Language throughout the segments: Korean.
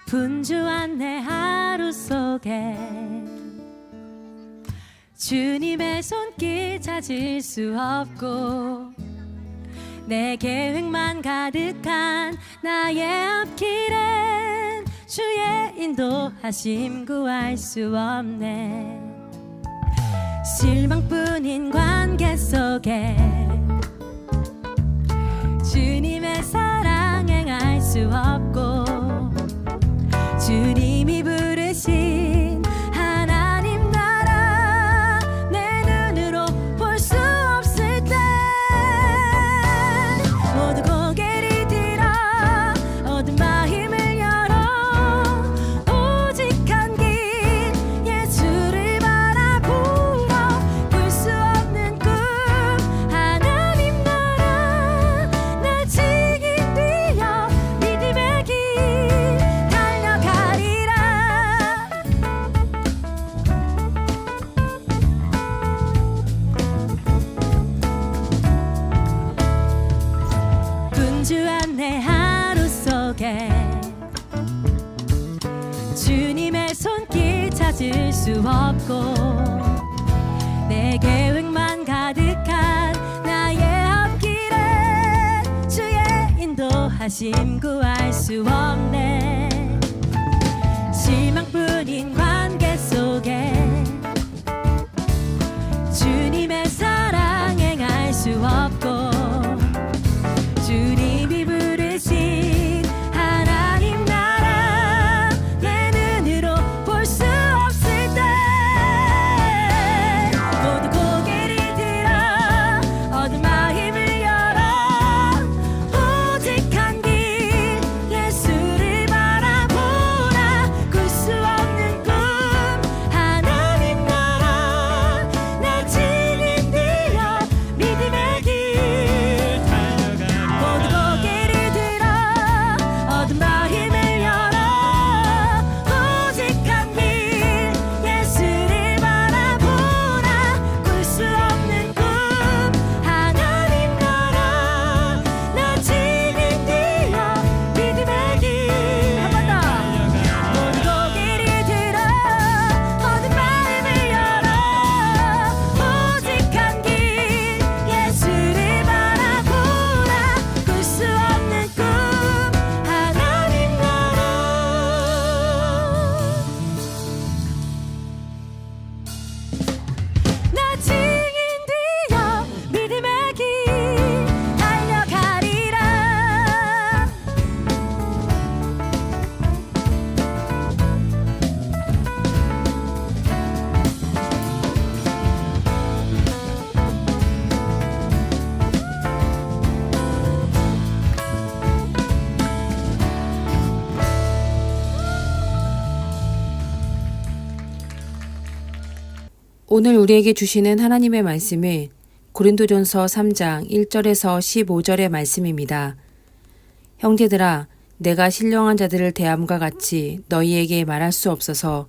분주한 내 하루 속에 주님의 손길 찾을 수 없고 내 계획만 가득한 나의 앞길엔 주의 인도하심 구할 수 없네. 실망뿐인 관계 속에 주님의 사랑 행할 수 없고 주님이 부르신 하나님 나라 내 눈으로 볼 수 없을 때 모두 고개를 들어 어두운 마음을 열어 오직 한 길 예수를 바라보러 꿀 수 없는 꿈 하나님 나라 날 지기 뛰어 믿음의 길 분주한 내 하루 속에 주님의 손길 찾을 수 없고 내 계획만 가득한 나의 앞길에 주의 인도하심 구할 수 없네. 실망뿐인 관계 속에 주님의 사랑 행할 수 없고 주님이 부르신 하나님 나라 내 눈으로 볼 수 없을 때 모두 고개를 들어 어두운 마음을 열어 오직 한 길 예수를 바라보라 꿀 수 없는 꿈 하나님 나라 날 지니 뛰어 믿음의 길 모두 고개를 들어 어두운 마음을 열어 오직 한 길 예수를 바라보라 꿀 수 없는 꿈 하나님 나라 나 지니 뛰어 믿음의 길 한 번 더 모두 고개를 들어 어두운 마음을 열어 오직 한 길 예수를 바라보라 꿀 수 없는 꿈 하나님 나라 나 증인 뒤여 믿음의 길 달려가리라. 오늘 우리에게 주시는 하나님의 말씀은 고린도전서 3장 1절에서 15절의 말씀입니다. 형제들아, 내가 신령한 자들을 대함과 같이 너희에게 말할 수 없어서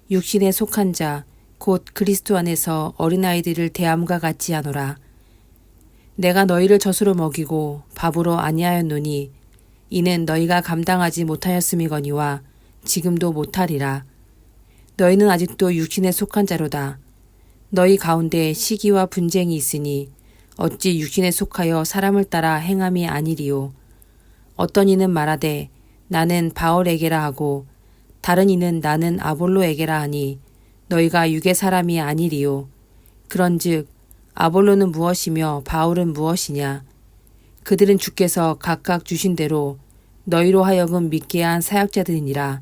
육신에 속한 자, 곧 그리스도 안에서 어린아이들을 대함과 같이 하노라. 내가 너희를 젖으로 먹이고 밥으로 아니하였노니 이는 너희가 감당하지 못하였음이거니와 지금도 못하리라. 너희는 아직도 육신에 속한 자로다. 너희 가운데 시기와 분쟁이 있으니 어찌 육신에 속하여 사람을 따라 행함이 아니리요. 어떤 이는 말하되 나는 바울에게라 하고 다른 이는 나는 아볼로에게라 하니 너희가 육의 사람이 아니리요. 그런즉 아볼로는 무엇이며 바울은 무엇이냐. 그들은 주께서 각각 주신 대로 너희로 하여금 믿게 한 사역자들이니라.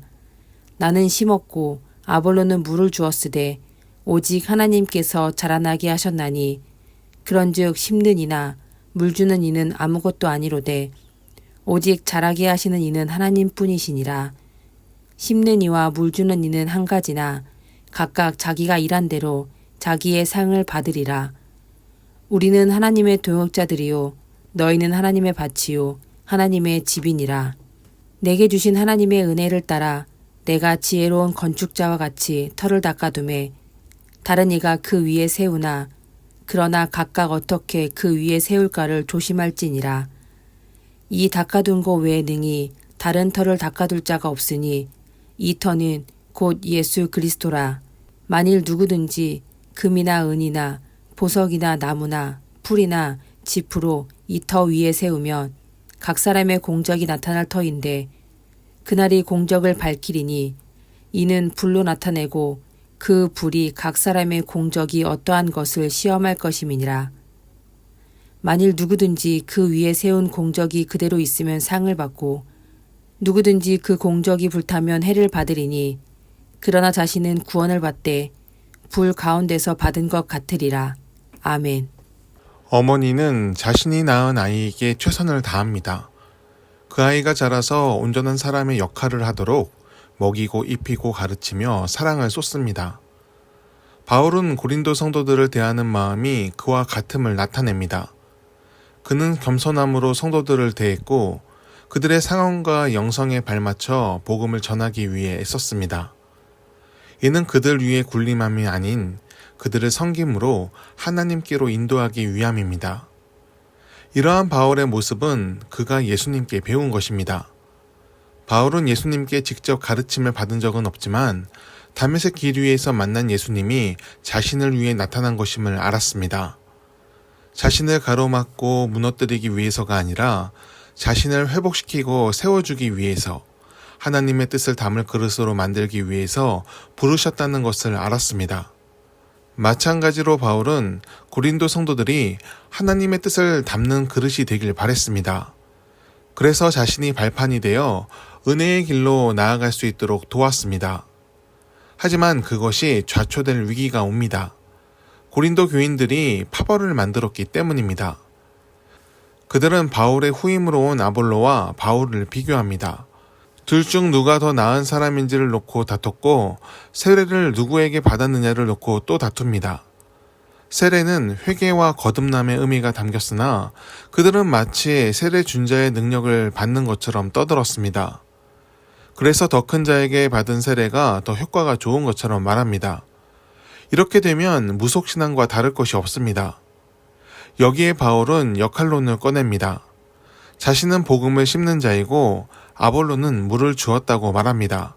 나는 심었고 아볼로는 물을 주었으되 오직 하나님께서 자라나게 하셨나니 그런즉 심는 이나 물 주는 이는 아무것도 아니로되 오직 자라게 하시는 이는 하나님뿐이시니라. 심는 이와 물 주는 이는 한 가지나 각각 자기가 일한 대로 자기의 상을 받으리라. 우리는 하나님의 동역자들이요 너희는 하나님의 밭이요 하나님의 집이니라. 내게 주신 하나님의 은혜를 따라 내가 지혜로운 건축자와 같이 터를 닦아두매 다른 이가 그 위에 세우나 그러나 각각 어떻게 그 위에 세울까를 조심할지니라. 이 닦아둔 곳 외에 능히 다른 터를 닦아둘 자가 없으니 이 터는 곧 예수 그리스도라. 만일 누구든지 금이나 은이나 보석이나 나무나 풀이나 지푸로 이 터 위에 세우면 각 사람의 공적이 나타날 터인데 그날이 공적을 밝히리니 이는 불로 나타내고 그 불이 각 사람의 공적이 어떠한 것을 시험할 것임이니라. 만일 누구든지 그 위에 세운 공적이 그대로 있으면 상을 받고 누구든지 그 공적이 불타면 해를 받으리니 그러나 자신은 구원을 받되 불 가운데서 받은 것 같으리라. 아멘. 어머니는 자신이 낳은 아이에게 최선을 다합니다. 그 아이가 자라서 온전한 사람의 역할을 하도록 먹이고 입히고 가르치며 사랑을 쏟습니다. 바울은 고린도 성도들을 대하는 마음이 그와 같음을 나타냅니다. 그는 겸손함으로 성도들을 대했고 그들의 상황과 영성에 발맞춰 복음을 전하기 위해 애썼습니다. 이는 그들 위에 굴림함이 아닌 그들을 섬김으로 하나님께로 인도하기 위함입니다. 이러한 바울의 모습은 그가 예수님께 배운 것입니다. 바울은 예수님께 직접 가르침을 받은 적은 없지만 다메섹 길 위에서 만난 예수님이 자신을 위해 나타난 것임을 알았습니다. 자신을 가로막고 무너뜨리기 위해서가 아니라 자신을 회복시키고 세워주기 위해서 하나님의 뜻을 담을 그릇으로 만들기 위해서 부르셨다는 것을 알았습니다. 마찬가지로 바울은 고린도 성도들이 하나님의 뜻을 담는 그릇이 되길 바랬습니다. 그래서 자신이 발판이 되어 은혜의 길로 나아갈 수 있도록 도왔습니다. 하지만 그것이 좌초될 위기가 옵니다. 고린도 교인들이 파벌을 만들었기 때문입니다. 그들은 바울의 후임으로 온 아볼로와 바울을 비교합니다. 둘 중 누가 더 나은 사람인지를 놓고 다퉜고 세례를 누구에게 받았느냐를 놓고 또 다툽니다. 세례는 회개와 거듭남의 의미가 담겼으나 그들은 마치 세례 준 자의 능력을 받는 것처럼 떠들었습니다. 그래서 더 큰 자에게 받은 세례가 더 효과가 좋은 것처럼 말합니다. 이렇게 되면 무속신앙과 다를 것이 없습니다. 여기에 바울은 역할론을 꺼냅니다. 자신은 복음을 심는 자이고 아볼로는 물을 주었다고 말합니다.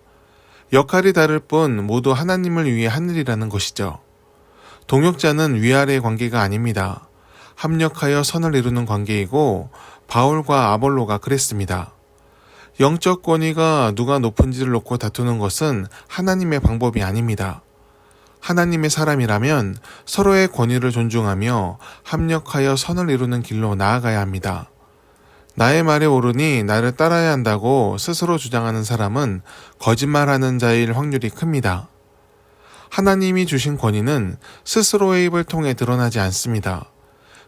역할이 다를 뿐 모두 하나님을 위해 한 일이라는 것이죠. 동역자는 위아래의 관계가 아닙니다. 합력하여 선을 이루는 관계이고 바울과 아볼로가 그랬습니다. 영적 권위가 누가 높은지를 놓고 다투는 것은 하나님의 방법이 아닙니다. 하나님의 사람이라면 서로의 권위를 존중하며 합력하여 선을 이루는 길로 나아가야 합니다. 나의 말에 오르니 나를 따라야 한다고 스스로 주장하는 사람은 거짓말하는 자일 확률이 큽니다. 하나님이 주신 권위는 스스로의 입을 통해 드러나지 않습니다.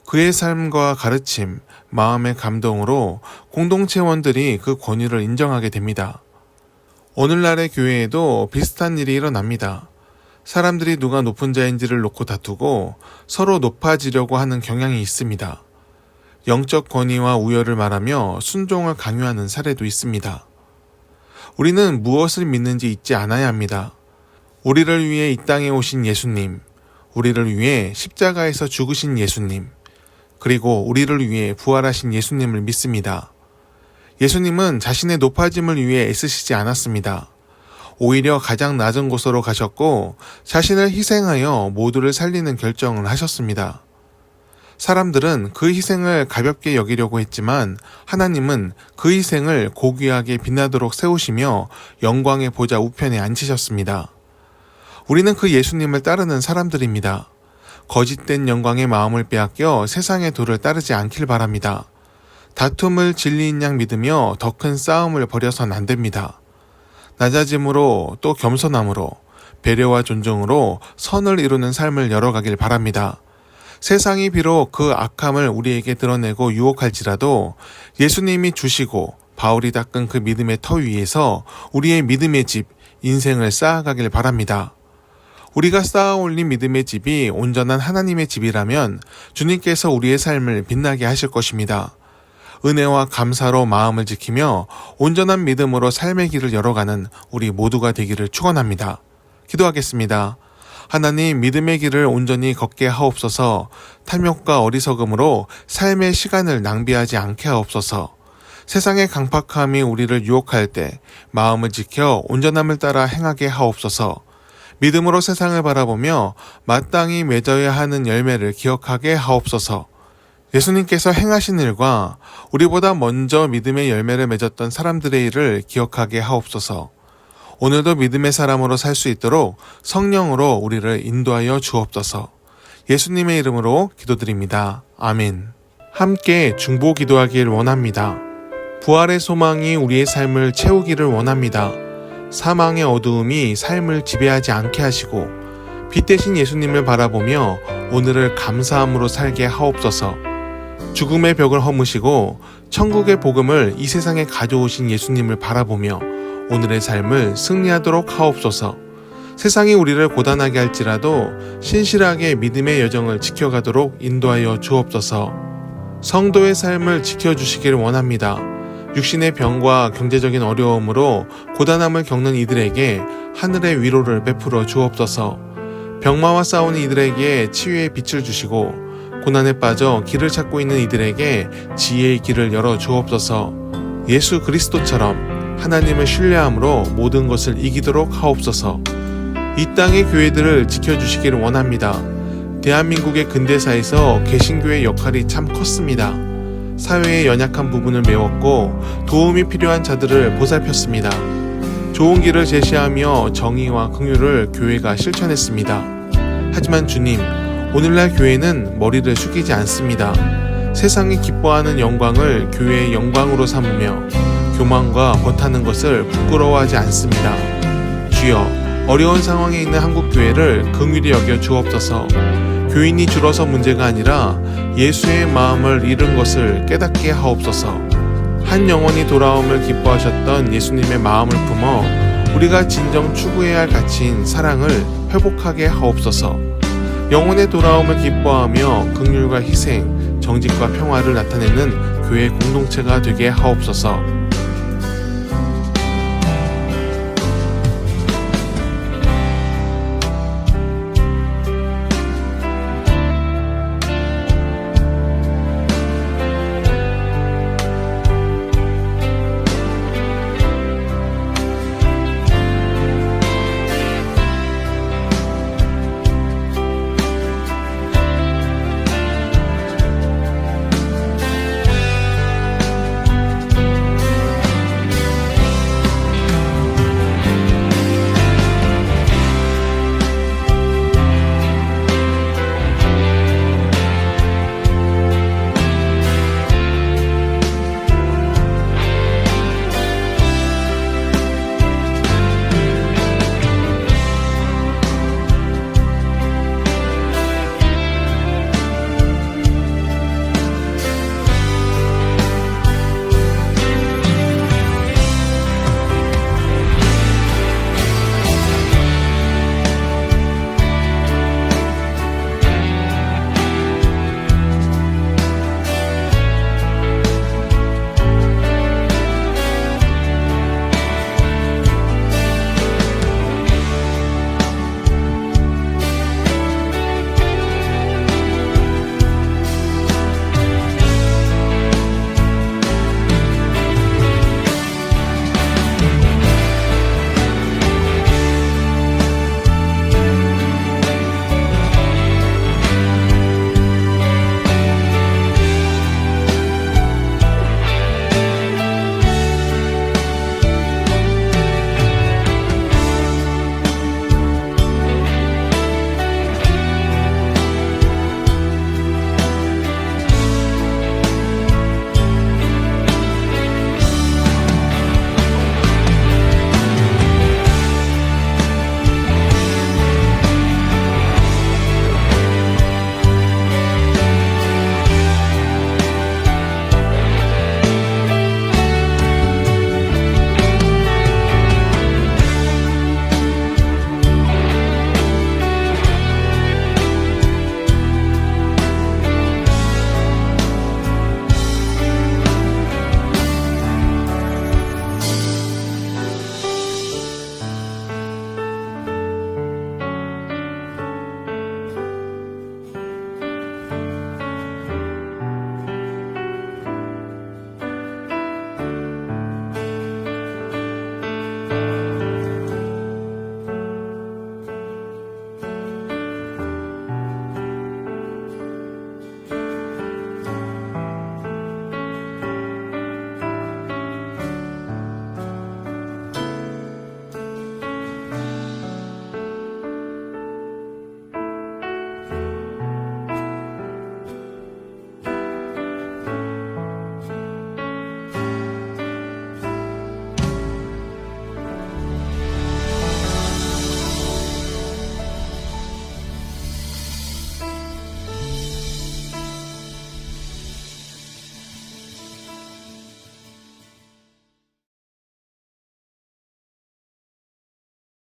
그의 삶과 가르침, 마음의 감동으로 공동체원들이 그 권위를 인정하게 됩니다. 오늘날의 교회에도 비슷한 일이 일어납니다. 사람들이 누가 높은 자인지를 놓고 다투고 서로 높아지려고 하는 경향이 있습니다. 영적 권위와 우열을 말하며 순종을 강요하는 사례도 있습니다. 우리는 무엇을 믿는지 잊지 않아야 합니다. 우리를 위해 이 땅에 오신 예수님, 우리를 위해 십자가에서 죽으신 예수님, 그리고 우리를 위해 부활하신 예수님을 믿습니다. 예수님은 자신의 높아짐을 위해 애쓰시지 않았습니다. 오히려 가장 낮은 곳으로 가셨고 자신을 희생하여 모두를 살리는 결정을 하셨습니다. 사람들은 그 희생을 가볍게 여기려고 했지만 하나님은 그 희생을 고귀하게 빛나도록 세우시며 영광의 보좌 우편에 앉히셨습니다. 우리는 그 예수님을 따르는 사람들입니다. 거짓된 영광의 마음을 빼앗겨 세상의 도를 따르지 않길 바랍니다. 다툼을 진리인 양 믿으며 더 큰 싸움을 벌여선 안 됩니다. 낮아짐으로 또 겸손함으로 배려와 존중으로 선을 이루는 삶을 열어가길 바랍니다. 세상이 비록 그 악함을 우리에게 드러내고 유혹할지라도 예수님이 주시고 바울이 닦은 그 믿음의 터 위에서 우리의 믿음의 집, 인생을 쌓아가길 바랍니다. 우리가 쌓아 올린 믿음의 집이 온전한 하나님의 집이라면 주님께서 우리의 삶을 빛나게 하실 것입니다. 은혜와 감사로 마음을 지키며 온전한 믿음으로 삶의 길을 열어가는 우리 모두가 되기를 축원합니다. 기도하겠습니다. 하나님 믿음의 길을 온전히 걷게 하옵소서. 탐욕과 어리석음으로 삶의 시간을 낭비하지 않게 하옵소서. 세상의 강팍함이 우리를 유혹할 때 마음을 지켜 온전함을 따라 행하게 하옵소서. 믿음으로 세상을 바라보며 마땅히 맺어야 하는 열매를 기억하게 하옵소서. 예수님께서 행하신 일과 우리보다 먼저 믿음의 열매를 맺었던 사람들의 일을 기억하게 하옵소서. 오늘도 믿음의 사람으로 살 수 있도록 성령으로 우리를 인도하여 주옵소서. 예수님의 이름으로 기도드립니다. 아멘. 함께 중보 기도하길 원합니다. 부활의 소망이 우리의 삶을 채우기를 원합니다. 사망의 어두움이 삶을 지배하지 않게 하시고 빛 대신 예수님을 바라보며 오늘을 감사함으로 살게 하옵소서. 죽음의 벽을 허무시고 천국의 복음을 이 세상에 가져오신 예수님을 바라보며 오늘의 삶을 승리하도록 하옵소서. 세상이 우리를 고단하게 할지라도 신실하게 믿음의 여정을 지켜가도록 인도하여 주옵소서. 성도의 삶을 지켜주시길 원합니다. 육신의 병과 경제적인 어려움으로 고단함을 겪는 이들에게 하늘의 위로를 베풀어 주옵소서. 병마와 싸우는 이들에게 치유의 빛을 주시고 고난에 빠져 길을 찾고 있는 이들에게 지혜의 길을 열어 주옵소서. 예수 그리스도처럼 하나님을 신뢰함으로 모든 것을 이기도록 하옵소서. 이 땅의 교회들을 지켜주시길 원합니다. 대한민국의 근대사에서 개신교의 역할이 참 컸습니다. 사회의 연약한 부분을 메웠고 도움이 필요한 자들을 보살폈습니다. 좋은 길을 제시하며 정의와 긍휼을 교회가 실천했습니다. 하지만 주님, 오늘날 교회는 머리를 숙이지 않습니다. 세상이 기뻐하는 영광을 교회의 영광으로 삼으며 교만과 벗하는 것을 부끄러워하지 않습니다. 주여, 어려운 상황에 있는 한국교회를 긍휼히 여겨 주옵소서. 교인이 줄어서 문제가 아니라 예수의 마음을 잃은 것을 깨닫게 하옵소서. 한 영혼이 돌아옴을 기뻐하셨던 예수님의 마음을 품어 우리가 진정 추구해야 할 가치인 사랑을 회복하게 하옵소서. 영혼의 돌아옴을 기뻐하며 긍휼과 희생, 정직과 평화를 나타내는 교회 공동체가 되게 하옵소서.